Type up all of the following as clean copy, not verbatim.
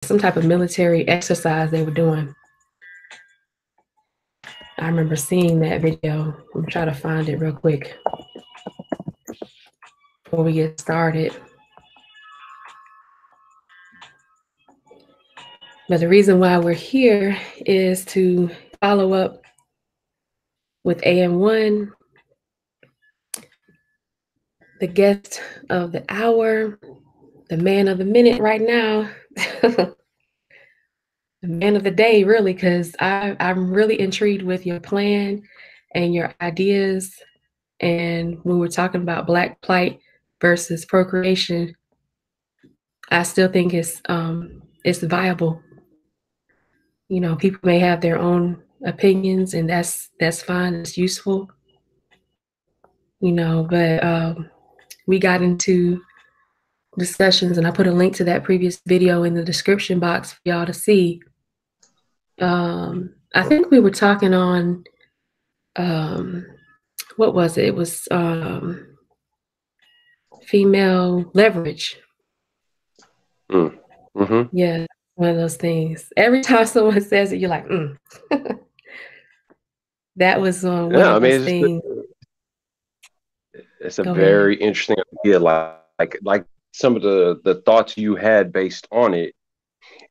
some type of military exercise they were doing. I remember seeing that video. I'm trying to find it real quick before we get started. But the reason why we're here is to follow up with AM1, the guest of the hour, the man of the minute right now, the man of the day, really, because I'm really intrigued with your plan and your ideas. And when we're talking about Black plight versus procreation, I still think it's viable. You know, people may have their own opinions, and that's fine. It's useful, you know. But we got into discussions, and I put a link to that previous video in the description box for y'all to see. I think we were talking on what was it? It was female leverage. Mm-hmm. Yeah, one of those things. Every time someone says it, you're like, that was one Yeah, I of those mean, things. it's a Go ahead. very interesting idea. Like some of the thoughts you had based on it,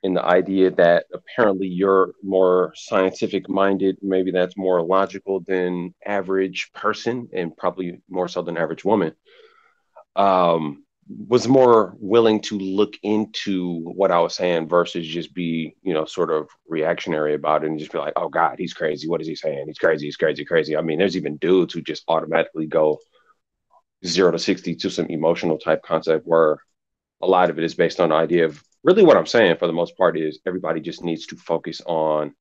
and the idea that apparently you're more scientific minded. Maybe that's more logical than average person, and probably more so than average woman. Was more willing to look into what I was saying versus just be, sort of reactionary about it and just be like, oh God, he's crazy. What is he saying? He's crazy. He's crazy, crazy. I mean, there's even dudes who just automatically go 0 to 60 to some emotional type concept where a lot of it is based on the idea of really what I'm saying for the most part is everybody just needs to focus on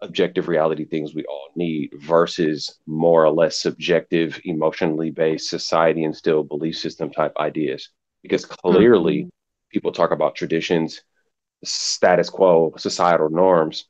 objective reality things we all need versus more or less subjective, emotionally based society and still belief system type ideas. Because clearly Mhm. people talk about traditions, status quo, societal norms,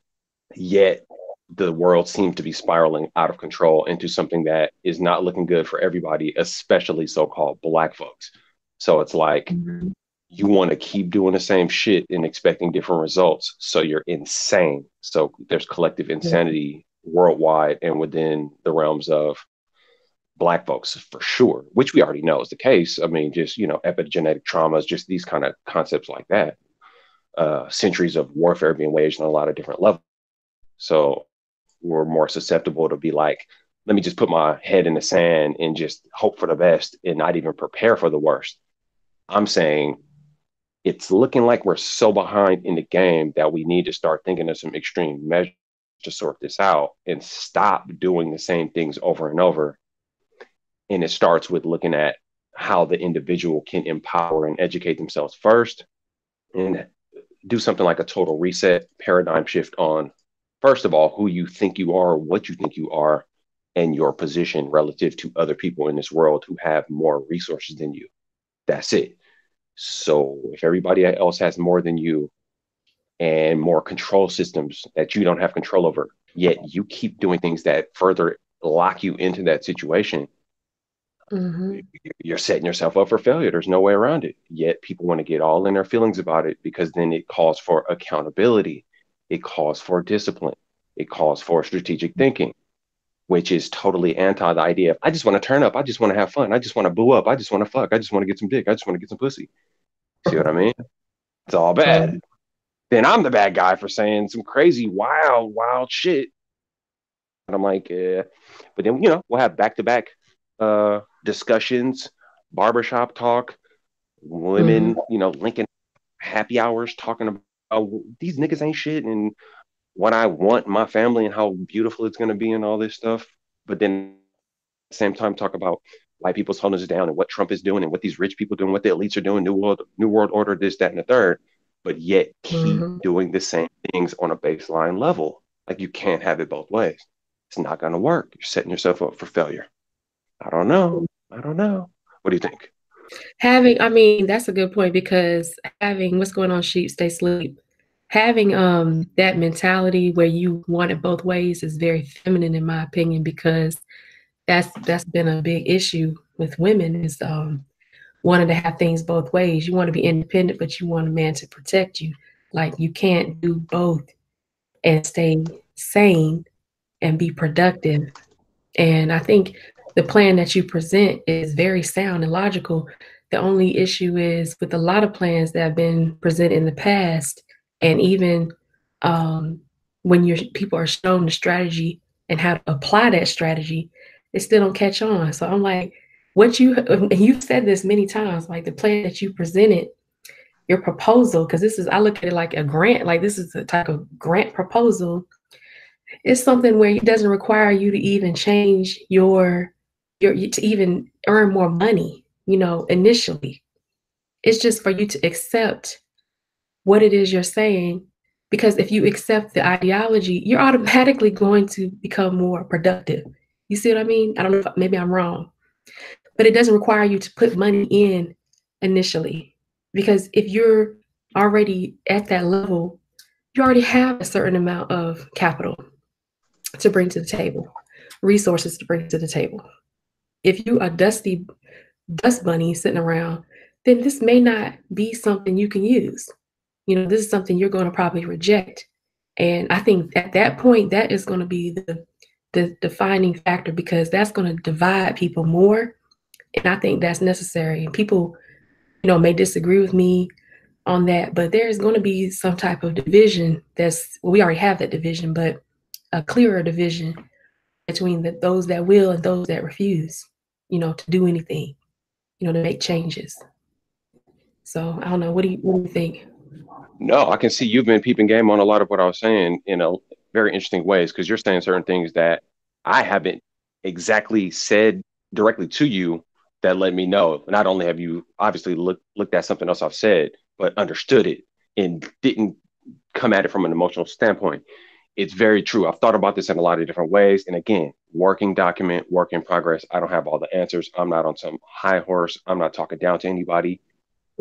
yet the world seems to be spiraling out of control into something that is not looking good for everybody, especially so called Black folks. So it's like, Mhm. you want to keep doing the same shit and expecting different results. So you're insane. So there's collective insanity worldwide and within the realms of Black folks for sure, which we already know is the case. I mean, just, epigenetic traumas, just these kind of concepts like that. Centuries of warfare being waged on a lot of different levels. So we're more susceptible to be like, let me just put my head in the sand and just hope for the best and not even prepare for the worst. I'm saying it's looking like we're so behind in the game that we need to start thinking of some extreme measures to sort this out and stop doing the same things over and over. And it starts with looking at how the individual can empower and educate themselves first and do something like a total reset paradigm shift on, first of all, who you think you are, what you think you are, and your position relative to other people in this world who have more resources than you. That's it. So if everybody else has more than you, and more control systems that you don't have control over, yet you keep doing things that further lock you into that situation, Mhm. you're setting yourself up for failure. There's no way around it. Yet people want to get all in their feelings about it because then it calls for accountability, it calls for discipline, it calls for strategic thinking, which is totally anti the idea of I just want to turn up, I just want to have fun, I just want to boo up, I just want to fuck, I just want to get some dick, I just want to get some pussy. See what I mean? It's all bad. Then I'm the bad guy for saying some crazy, wild, wild shit. And I'm like, but then, we'll have back to back discussions, barbershop talk, Mhm. women, linking happy hours talking about these niggas ain't shit and what I want in my family and how beautiful it's going to be and all this stuff. But then at the same time, talk about white people's holding us down and what Trump is doing and what these rich people doing, what the elites are doing, new world order, this, that, and the third, but yet keep Mhm. doing the same things on a baseline level. Like you can't have it both ways. It's not going to work. You're setting yourself up for failure. I don't know. I don't know. What do you think? I mean, that's a good point because having what's going on, sheep stay sleep. Having that mentality where you want it both ways is very feminine in my opinion because that's been a big issue with women is wanting to have things both ways. You want to be independent, but you want a man to protect you. Like you can't do both and stay sane and be productive. And I think the plan that you present is very sound and logical. The only issue is with a lot of plans that have been presented in the past, and even um, when your people are shown the strategy and how to apply that strategy, they still don't catch on. So I'm like, what you and you've said this many times, like the plan that you presented, your proposal, because this is I look at it like a grant, like this is a type of grant proposal. It's something where it doesn't require you to even change your to even earn more money, initially. It's just for you to accept what it is you're saying, because if you accept the ideology, you're automatically going to become more productive. You see what I mean? I don't know if maybe I'm wrong, but it doesn't require you to put money in initially, because if you're already at that level, you already have a certain amount of capital to bring to the table, resources to bring to the table. If you are dust bunny sitting around, then this may not be something you can use. This is something you're going to probably reject. And I think at that point, that is going to be the defining factor, because that's going to divide people more. And I think that's necessary. And people, may disagree with me on that, but there's going to be some type of division well, we already have that division, but a clearer division between those that will and those that refuse, to do anything, to make changes. So I don't know. What do you think? No, I can see you've been peeping game on a lot of what I was saying in a very interesting ways because you're saying certain things that I haven't exactly said directly to you that let me know. Not only have you obviously looked at something else I've said, but understood it and didn't come at it from an emotional standpoint. It's very true. I've thought about this in a lot of different ways. And again, working document, work in progress. I don't have all the answers. I'm not on some high horse. I'm not talking down to anybody.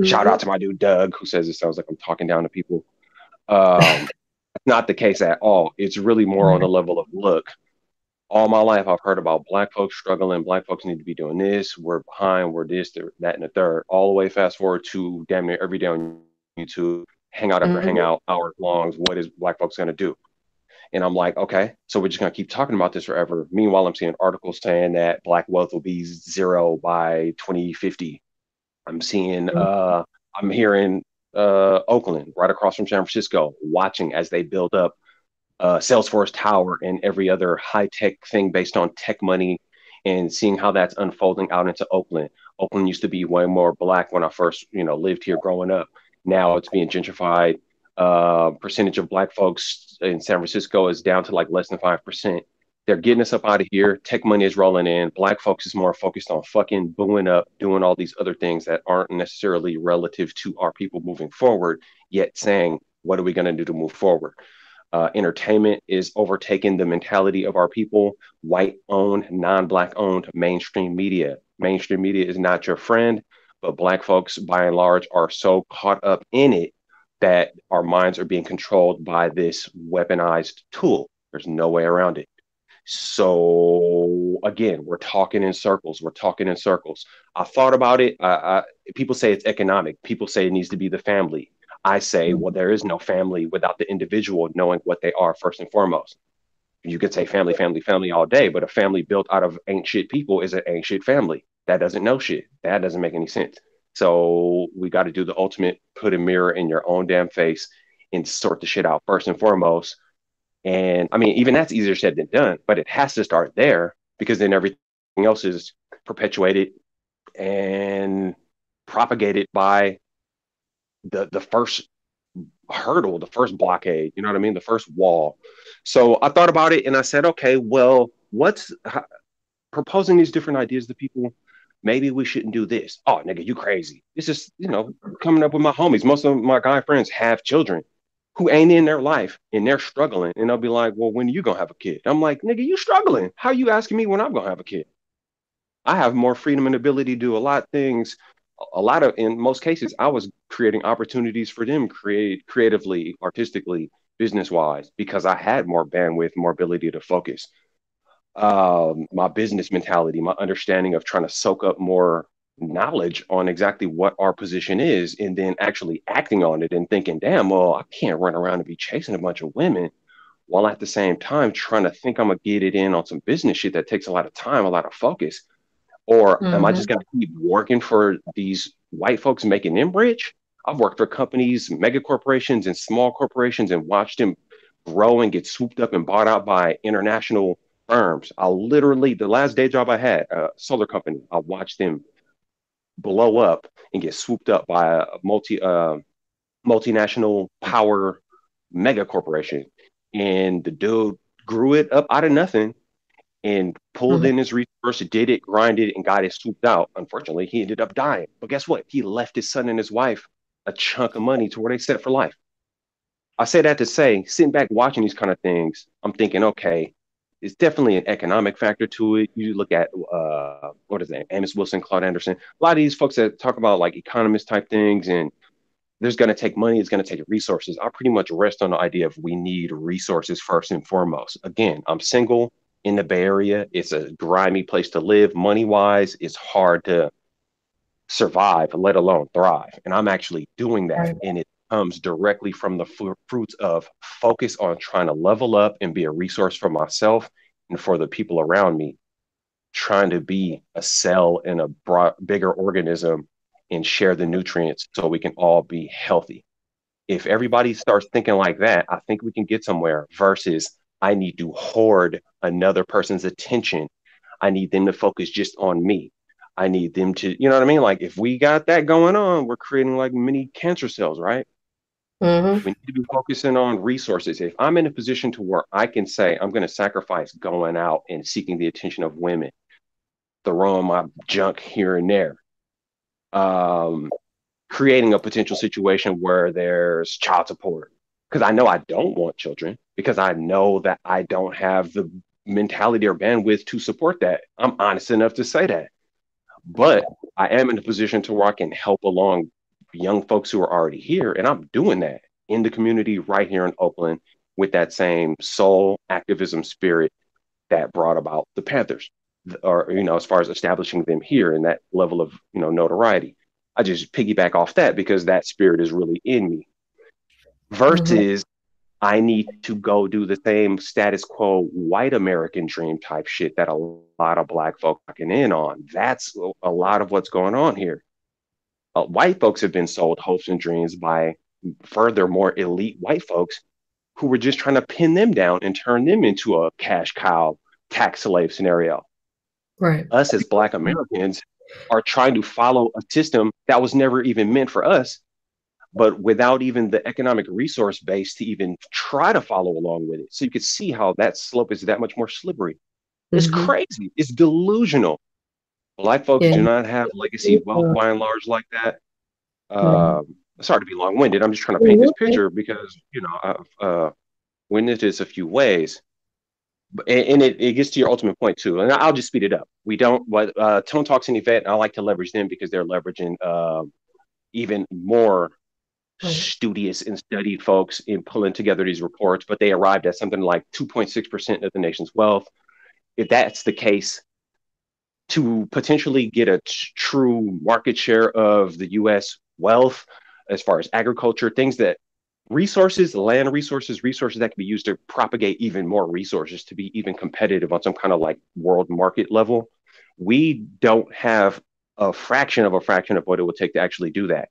Shout out Mm-hmm. to my dude Doug, who says it sounds like I'm talking down to people. Um, not the case at all. It's really more on the level of look. All my life, I've heard about Black folks struggling. Black folks need to be doing this. We're behind. We're this, that, and the third. All the way fast forward to damn near every day on YouTube, hangout after Mm-hmm. hangout, hours long. What is Black folks going to do? And I'm like, okay, so we're just going to keep talking about this forever. Meanwhile, I'm seeing articles saying that Black wealth will be zero by 2050. I'm seeing, I'm hearing Oakland, right across from San Francisco, watching as they build up Salesforce Tower and every other high tech thing based on tech money, and seeing how that's unfolding out into Oakland. Oakland used to be way more black when I first, lived here growing up. Now it's being gentrified. Percentage of black folks in San Francisco is down to like less than 5%. They're getting us up out of here. Tech money is rolling in. Black folks is more focused on fucking booing up, doing all these other things that aren't necessarily relative to our people moving forward, yet saying, what are we going to do to move forward? Entertainment is overtaking the mentality of our people. White owned, non black owned mainstream media. Mainstream media is not your friend, but black folks, by and large, are so caught up in it that our minds are being controlled by this weaponized tool. There's no way around it. So again, we're talking in circles. We're talking in circles. I thought about it. People say it's economic. People say it needs to be the family. I say, well, there is no family without the individual knowing what they are first and foremost. You could say family, family, family all day, but a family built out of ain't shit people is an ain't shit family. That doesn't know shit. That doesn't make any sense. So we got to do the ultimate, put a mirror in your own damn face and sort the shit out first and foremost. And I mean, even that's easier said than done, but it has to start there because then everything else is perpetuated and propagated by the first hurdle, the first blockade, you know what I mean? The first wall. So I thought about it and I said, okay, well, what's proposing these different ideas to people? Maybe we shouldn't do this. Oh, nigga, you crazy. It's just, coming up with my homies. Most of my guy friends have children who ain't in their life and they're struggling. And they'll be like, well, when are you going to have a kid? I'm like, nigga, you struggling. How are you asking me when I'm going to have a kid? I have more freedom and ability to do a lot of things. A lot of, in most cases, I was creating opportunities for them, creatively, artistically, business wise, because I had more bandwidth, more ability to focus. My business mentality, my understanding of trying to soak up more knowledge on exactly what our position is and then actually acting on it and thinking, damn, well, I can't run around and be chasing a bunch of women while at the same time trying to think I'm gonna get it in on some business shit that takes a lot of time, a lot of focus. Or am I just Mhm. gonna keep working for these white folks making them rich? I've worked for companies, mega corporations and small corporations and watched them grow and get swooped up and bought out by international firms. I literally, the last day job I had, a solar company, I watched them blow up and get swooped up by a multinational power mega corporation. And the dude grew it up out of nothing and pulled Mhm. in his resource, did it, grinded it, and got it swooped out. Unfortunately, he ended up dying. But guess what? He left his son and his wife a chunk of money to where they set for life. I say that to say, sitting back watching these kind of things, I'm thinking, okay, it's definitely an economic factor to it. You look at what is that? Amos Wilson, Claude Anderson, a lot of these folks that talk about like economist type things, and there's going to take money, it's going to take resources. I pretty much rest on the idea of we need resources first and foremost. Again, I'm single in the Bay Area. It's a grimy place to live. Money wise, it's hard to survive, let alone thrive. And I'm actually doing that. Right. And it comes directly from the fruits of focus on trying to level up and be a resource for myself and for the people around me, trying to be a cell in a bigger organism and share the nutrients so we can all be healthy. If everybody starts thinking like that, I think we can get somewhere versus I need to hoard another person's attention. I need them to focus just on me. I need them to, you know what I mean? Like if we got that going on, we're creating like mini cancer cells, right? Mhm. We need to be focusing on resources. If I'm in a position to where I can say I'm going to sacrifice going out and seeking the attention of women, throwing my junk here and there, um, creating a potential situation where there's child support. Because I know I don't want children, because I know that I don't have the mentality or bandwidth to support that. I'm honest enough to say that. But I am in a position to where I can help along young folks who are already here. And I'm doing that in the community right here in Oakland with that same soul activism spirit that brought about the Panthers, or as far as establishing them here in that level of notoriety. I just piggyback off that because that spirit is really in me. Mhm. Versus, I need to go do the same status quo white American dream type shit that a lot of black folk are in on. That's a lot of what's going on here. White folks have been sold hopes and dreams by furthermore elite white folks who were just trying to pin them down and turn them into a cash cow tax slave scenario. Right. Us as Black Americans are trying to follow a system that was never even meant for us, but without even the economic resource base to even try to follow along with it. So you can see how that slope is that much more slippery. It's Mhm. crazy. It's delusional. Black folks Yeah. do not have legacy wealth by and large like that. Right. Sorry to be long winded. I'm just trying to paint this Mhm. picture because, I've witnessed this a few ways. And it gets to your ultimate point too. And I'll just speed it up. We don't, what Tone Talks and Yvette, I like to leverage them because they're leveraging even more Right. studious and studied folks in pulling together these reports, but they arrived at something like 2.6% of the nation's wealth. If that's the case, to potentially get a true market share of the US wealth, as far as agriculture, things that resources, land resources, resources that can be used to propagate even more resources to be even competitive on some kind of like world market level. We don't have a fraction of what it would take to actually do that,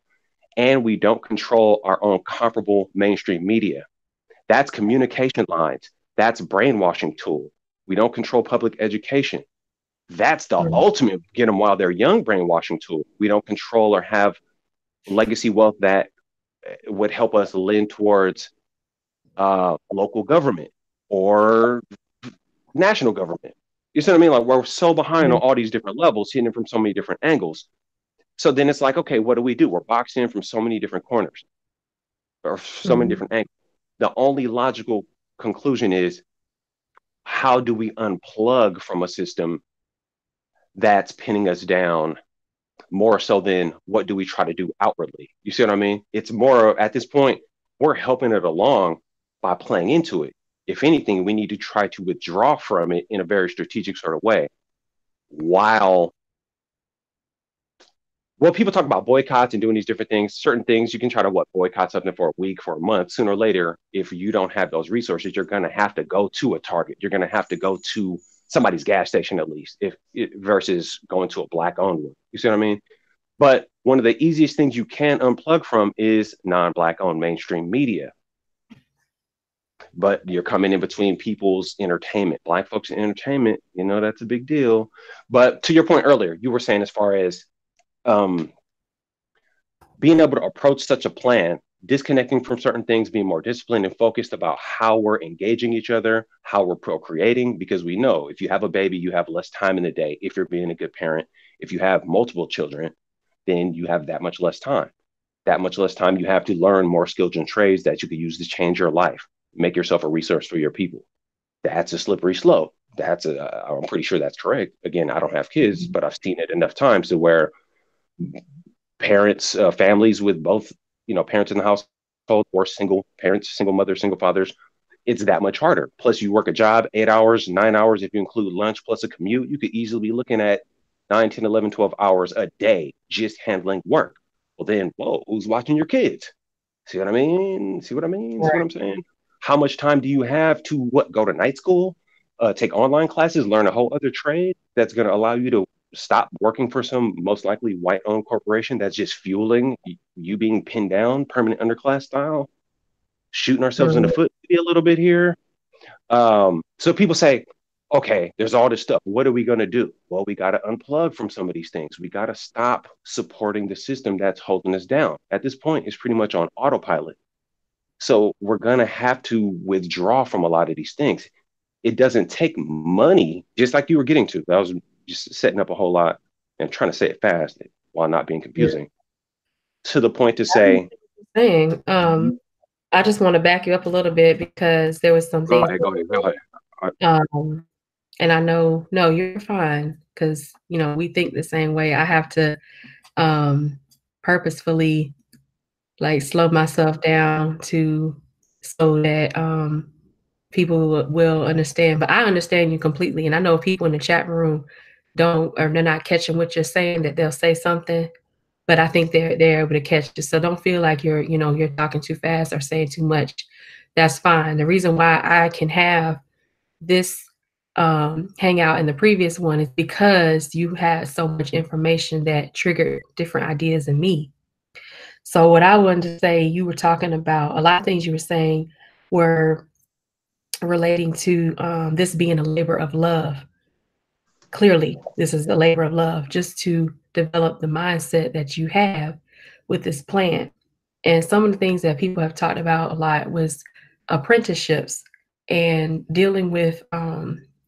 and we don't control our own comparable mainstream media. That's communication lines. That's brainwashing tool. We don't control public education. That's the Right. ultimate get them while they're young brainwashing tool. We don't control or have legacy wealth that would help us lean towards local government or national government. You see what I mean? Like we're so behind on Right. all these different levels, hitting it from so many different angles. So then it's like, okay, what do? We're boxed in from so many different corners or so many Mhm. different angles. The only logical conclusion is how do we unplug from a system that's pinning us down more so than what do we try to do outwardly? You see what I mean? It's more at this point, we're helping it along by playing into it. If anything, we need to try to withdraw from it in a very strategic sort of way while well, people talk about boycotts and doing these different things. Certain things you can try to what boycott something for a week, for a month. Sooner or later, if you don't have those resources, you're going to have to go to a Target. You're going to have to go to somebody's gas station at least, if versus going to a black owned one. You see what I mean? But one of the easiest things you can unplug from is non-black owned mainstream media. But you're coming in between people's entertainment, black folks in entertainment. You know that's a big deal. But to your point earlier, you were saying as far as um, being able to approach such a plan, disconnecting from certain things, being more disciplined and focused about how we're engaging each other, how we're procreating, because we know if you have a baby, you have less time in the day. If you're being a good parent, if you have multiple children, then you have that much less time. That much less time you have to learn more skills and trades that you could use to change your life, make yourself a resource for your people. That's a slippery slope. I'm pretty sure that's correct. Again, I don't have kids, but I've seen it enough times to where parents, families with both, parents in the household or single parents, single mothers, single fathers, it's that much harder. Plus, you work a job 8 hours, 9 hours, if you include lunch plus a commute, you could easily be looking at 9, 10, 11, 12 hours a day just handling work. Well, then, whoa, who's watching your kids? See what I mean? See what I mean? See what I'm Right. saying? How much time do you have to go to night school, take online classes, learn a whole other trade that's going to allow you to stop working for some most likely white owned corporation that's just fueling you being pinned down, permanent underclass style, shooting ourselves in the Mhm. foot a little bit here. So people say, okay, there's all this stuff. What are we going to do? Well, we got to unplug from some of these things. We got to stop supporting the system that's holding us down. At this point, it's pretty much on autopilot. So we're going to have to withdraw from a lot of these things. It doesn't take money, just like you were getting to. I was just setting up a whole lot and trying to say it fast while not being Yeah. confusing. To the point to I understand say, what you're saying. I just want to back you up a little bit because there was some go things, ahead, go ahead, go ahead. um, and I know, no, you're fine because we think the same way. I have to um, purposefully like slow myself down to so that people will understand. But I understand you completely, and I know people in the chat room don't, or they're not catching what you're saying. That they'll say something, but I think they're able to catch it. So don't feel like you're talking too fast or saying too much. That's fine. The reason why I can have this hangout and the previous one is because you had so much information that triggered different ideas in me. So what I wanted to say, you were talking about a lot of things you were saying were relating to this being a labor of love. Clearly, this is a labor of love just to develop the mindset that you have with this plan. And some of the things that people have talked about a lot was apprenticeships and dealing with,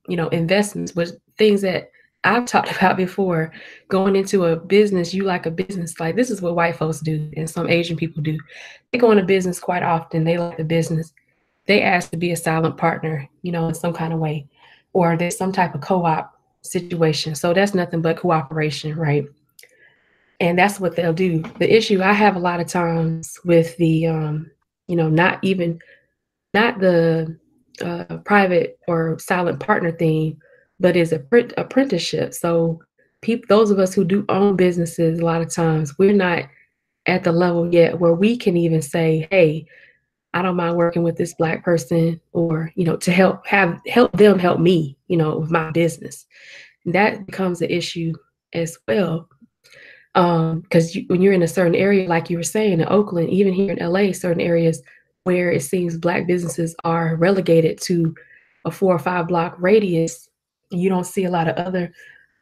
investments, was things that I've talked about before. Going into a business, you like a business, like this is what white folks do and some Asian people do. They go into business quite often. They like the business. They ask to be a silent partner, in some kind of way, or there's some type of co-op situation. So that's nothing but cooperation, right? And that's what they'll do. The issue I have a lot of times with the, not even not the private or silent partner thing, but is apprenticeship. So people, those of us who do own businesses, a lot of times we're not at the level yet where we can even say, "Hey, I don't mind working with this black person," or to help them help me, with my business. And that becomes an issue as well, because when you're in a certain area, like you were saying in Oakland, even here in LA, certain areas where it seems black businesses are relegated to a 4 or 5 block radius, you don't see a lot of other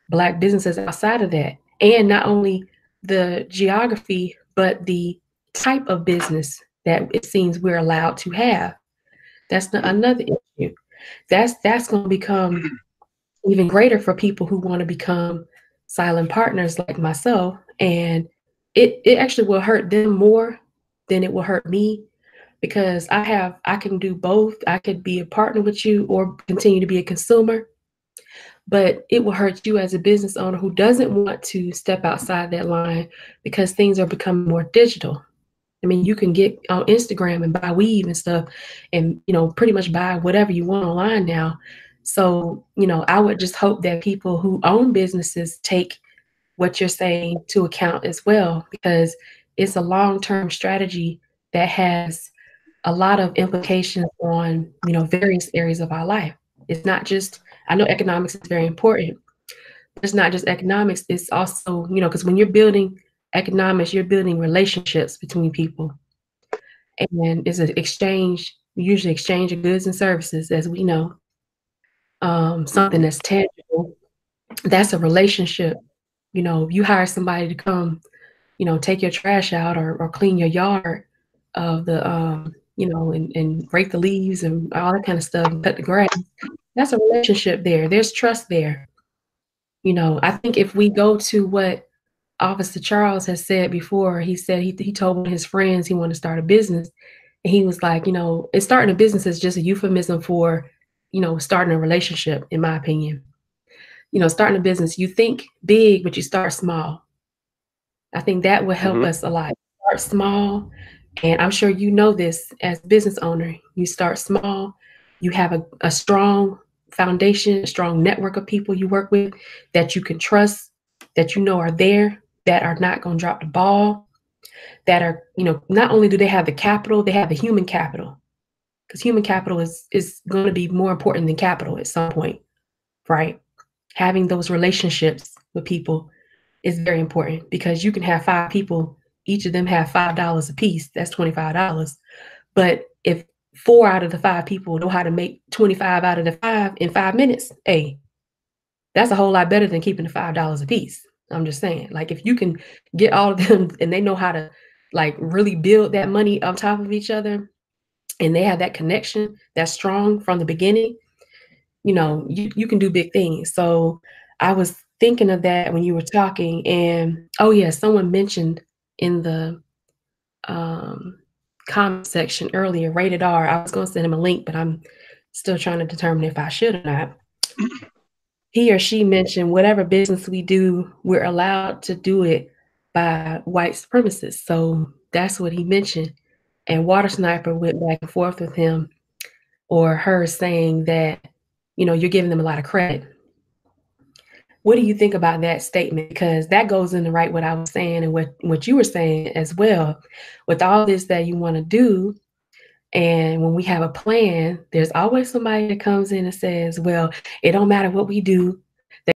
black businesses outside of that. And not only the geography, but the type of business that it seems we're allowed to have. That's another issue. That's going to become even greater for people who want to become silent partners like myself. And it actually will hurt them more than it will hurt me because I can do both. I could be a partner with you or continue to be a consumer, but it will hurt you as a business owner who doesn't want to step outside that line because things are becoming more digital. I mean, you can get on Instagram and buy weave and stuff and, pretty much buy whatever you want online now. So, I would just hope that people who own businesses take what you're saying to account as well, because it's a long-term strategy that has a lot of implications on, various areas of our life. It's not just, I know economics is very important, but it's not just economics. It's also, because when you're building economics, you're building relationships between people. And it's an exchange, usually exchange of goods and services, as we know, something Hmm. that's tangible. That's a relationship. You hire somebody to come, take your trash out or clean your yard of the, and rake the leaves and all that kind of stuff, and cut the grass. That's a relationship there. There's trust there. I think if we go to what Officer Charles has said before, he said he told one of his friends he wanted to start a business. And he was like, and starting a business is just a euphemism for, starting a relationship, in my opinion. Starting a business, you think big, but you start small. I think that will help Hmm. us a lot. Start small, and I'm sure you know this as a business owner. You start small, you have a strong foundation, a strong network of people you work with that you can trust, that are there, that are not going to drop the ball, that are, not only do they have the capital, they have the human capital, because human capital is going to be more important than capital at some point, right? Having those relationships with people is very important, because you can have five people, each of them have $5 a piece. That's $25. But if four out of the five people know how to make 25 out of the five in 5 minutes, hey, that's a whole lot better than keeping the $5 a piece. I'm just saying, like, if you can get all of them and they know how to like really build that money on top of each other, and they have that connection that's strong from the beginning, you can do big things. So I was thinking of that when you were talking, and oh yeah, someone mentioned in the um, comment section earlier, rated R. I was going to send him a link, but I'm still trying to determine if I should or not. He or she mentioned whatever business we do, we're allowed to do it by white supremacists. So that's what he mentioned. And Water Sniper went back and forth with him or her, saying that, you're giving them a lot of credit. What do you think about that statement? Because that goes in the right what I was saying and what you were saying as well. With all this that you want to do, and when we have a plan, there's always somebody that comes in and says, well, it don't matter what we do.